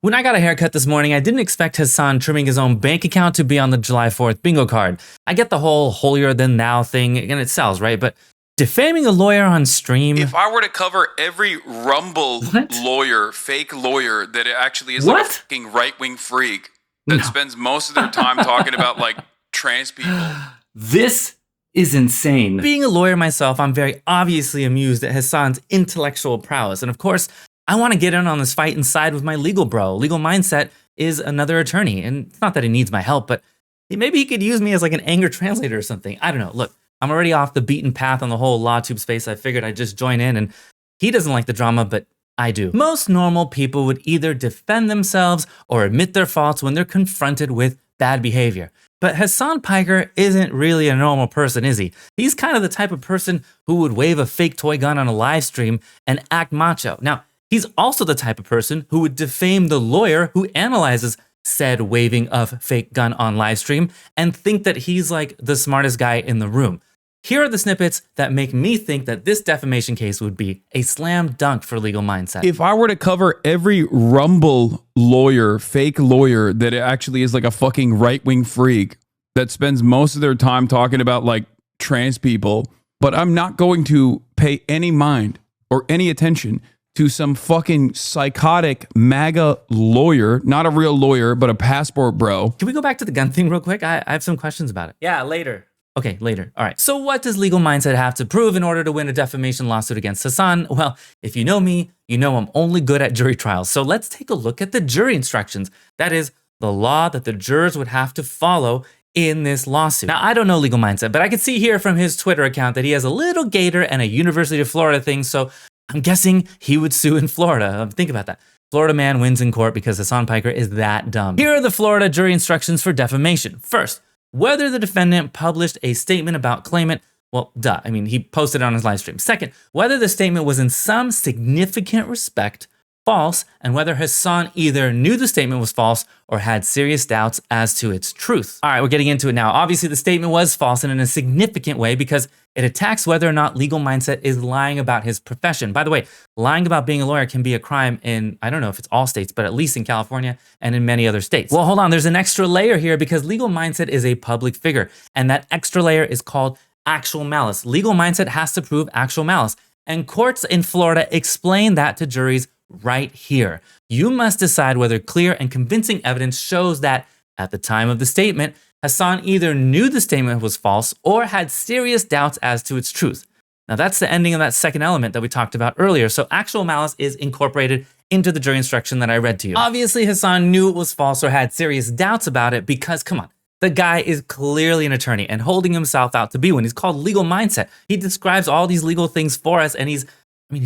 When I got a haircut this morning, I didn't expect Hasan trimming his own bank account to be on the July 4th bingo card. I get the whole holier than thou thing, and it sells, right? But defaming a lawyer on stream? If I were to cover every Rumble lawyer, fake lawyer, that it actually is like a fucking right-wing freak that spends most of their time talking about like trans people. This is insane. Being a lawyer myself, I'm very obviously amused at Hasan's intellectual prowess. And of course, I want to get in on this fight and side with my legal bro. LegalMindset is another attorney. And it's not that he needs my help, but maybe he could use me as like an anger translator or something. I don't know. Look, I'm already off the beaten path on the whole LawTube space. I figured I'd just join in, and he doesn't like the drama, but I do. Most normal people would either defend themselves or admit their faults when they're confronted with bad behavior. But Hasan Piker isn't really a normal person, is he? He's kind of the type of person who would wave a fake toy gun on a live stream and act macho. Now, he's also the type of person who would defame the lawyer who analyzes said waving of fake gun on live stream and think that he's like the smartest guy in the room. Here are the snippets that make me think that this defamation case would be a slam dunk for LegalMindset. If I were to cover every Rumble lawyer, fake lawyer, that it actually is like a fucking right-wing freak that spends most of their time talking about like trans people, but I'm not going to pay any mind or any attention to some fucking psychotic MAGA lawyer, not a real lawyer, but a passport bro. Can we go back to the gun thing real quick? I have some questions about it. Yeah, later. Okay, later. All right. So what does LegalMindset have to prove in order to win a defamation lawsuit against Hasan? Well, if you know me, you know I'm only good at jury trials. So let's take a look at the jury instructions. That is the law that the jurors would have to follow in this lawsuit. Now, I don't know LegalMindset, but I can see here from his Twitter account that he has a little gator and a University of Florida thing. So I'm guessing he would sue in Florida. Think about that. Florida man wins in court because Hasan Piker is that dumb. Here are the Florida jury instructions for defamation. First, whether the defendant published a statement about claimant, well, duh, I mean, he posted it on his live stream. Second, whether the statement was in some significant respect false, and whether Hasan either knew the statement was false or had serious doubts as to its truth. All right, we're getting into it now. Obviously, the statement was false and in a significant way because it attacks whether or not LegalMindset is lying about his profession. By the way, lying about being a lawyer can be a crime in, I don't know if it's all states, but at least in California and in many other states. Well, hold on, there's an extra layer here because LegalMindset is a public figure, and that extra layer is called actual malice. LegalMindset has to prove actual malice, and courts in Florida explain that to juries right here. You must decide whether clear and convincing evidence shows that at the time of the statement, Hasan either knew the statement was false or had serious doubts as to its truth. Now that's the ending of that second element that we talked about earlier. So actual malice is incorporated into the jury instruction that I read to you. Obviously, Hasan knew it was false or had serious doubts about it because, come on, the guy is clearly an attorney and holding himself out to be one. He's called LegalMindset. He describes all these legal things for us, and he's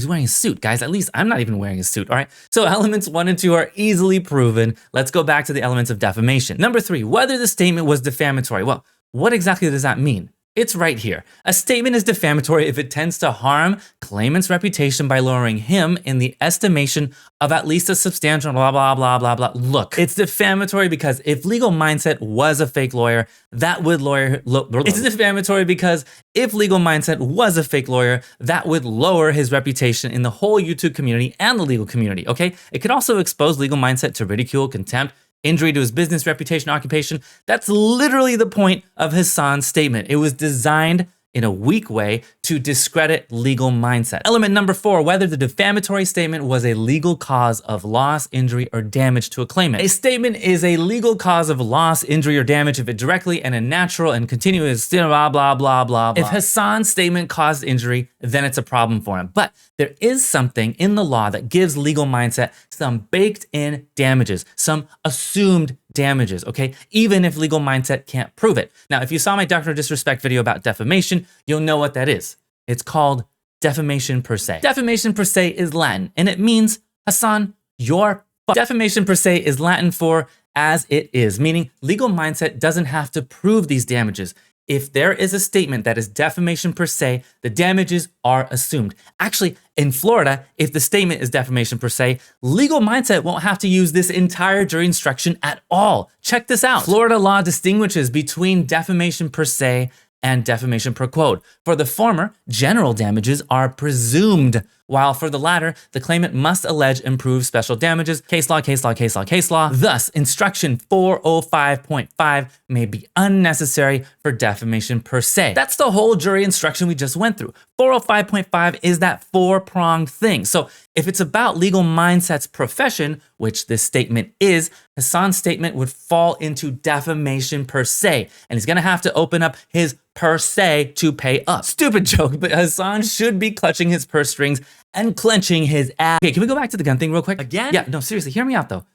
wearing a suit, guys. At least I'm not even wearing a suit, all right? So elements 1 and 2 are easily proven. Let's go back to the elements of defamation. Number 3, whether the statement was defamatory. Well, what exactly does that mean? It's right here. A statement is defamatory if it tends to harm claimant's reputation by lowering him in the estimation of at least a substantial blah, blah, blah, blah, blah. Look, it's defamatory because if LegalMindset was a fake lawyer, that would It's defamatory because if LegalMindset was a fake lawyer, that would lower his reputation in the whole YouTube community and the legal community, okay? It could also expose LegalMindset to ridicule, contempt, injury to his business, reputation, occupation. That's literally the point of Hasan's statement. It was designed in a weak way to discredit LegalMindset. Element number 4, whether the defamatory statement was a legal cause of loss, injury, or damage to a claimant. A statement is a legal cause of loss, injury, or damage if it directly and in natural and continuous blah, blah, blah, blah, blah. If Hasan's statement caused injury, then it's a problem for him. But there is something in the law that gives LegalMindset some baked-in damages, some assumed damages, okay? Even if LegalMindset can't prove it. Now, if you saw my Doctrine of Disrespect video about defamation, you'll know what that is. It's called defamation per se. Defamation per se is Latin, and it means, Hasan, you're fucked. Defamation per se is Latin for as it is, meaning LegalMindset doesn't have to prove these damages. If there is a statement that is defamation per se, the damages are assumed. Actually, in Florida, if the statement is defamation per se, LegalMindset won't have to use this entire jury instruction at all. Check this out. Florida law distinguishes between defamation per se and defamation per quote. For the former, general damages are presumed, while for the latter, the claimant must allege improved special damages. Case law, case law, case law, case law. Thus, instruction 405.5 may be unnecessary for defamation per se. That's the whole jury instruction we just went through. 405.5 is that four-pronged thing. So if it's about Legal Mindset's profession, which this statement is, Hasan's statement would fall into defamation per se, and he's gonna have to open up his per se to pay up. Stupid joke, but Hasan should be clutching his purse strings and clenching his ass. Okay, can we go back to the gun thing real quick? Again? Yeah, no, seriously, hear me out though.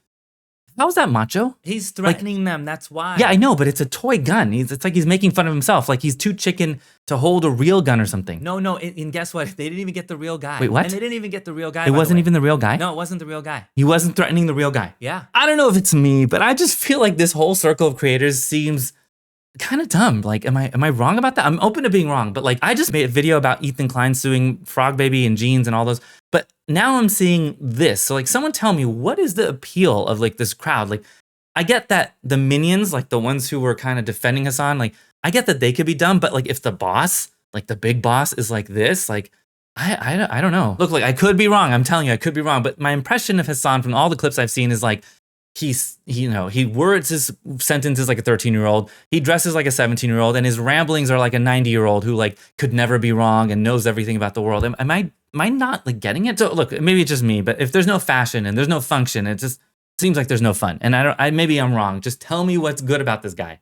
How's that macho? He's threatening them, that's why. Yeah, I know, but it's a toy gun. It's like he's making fun of himself, like he's too chicken to hold a real gun or something. No, and guess what? They didn't even get the real guy. Wait, what? And they didn't even get the real guy. It wasn't even the real guy? No, it wasn't the real guy. He wasn't threatening the real guy. Yeah. I don't know if it's me, but I just feel like this whole circle of creators seems kind of dumb. Like, am I wrong about that? I'm open to being wrong, but like, I just made a video about Ethan Klein suing Frog Baby and Jeans and all those, but now I'm seeing this. So like, someone tell me, what is the appeal of like this crowd? Like, I get that the minions, like the ones who were kind of defending Hasan, like, I get that they could be dumb, but like if the boss, like the big boss is like this, like, I don't know. Look, like I could be wrong. I'm telling you, I could be wrong. But my impression of Hasan from all the clips I've seen is like, he words his sentences like a 13-year-old. He dresses like a 17-year-old, and his ramblings are like a 90-year-old who like could never be wrong and knows everything about the world. Am I not like getting it? So look, maybe it's just me, but if there's no fashion and there's no function, it just seems like there's no fun. And maybe I'm wrong. Just tell me what's good about this guy.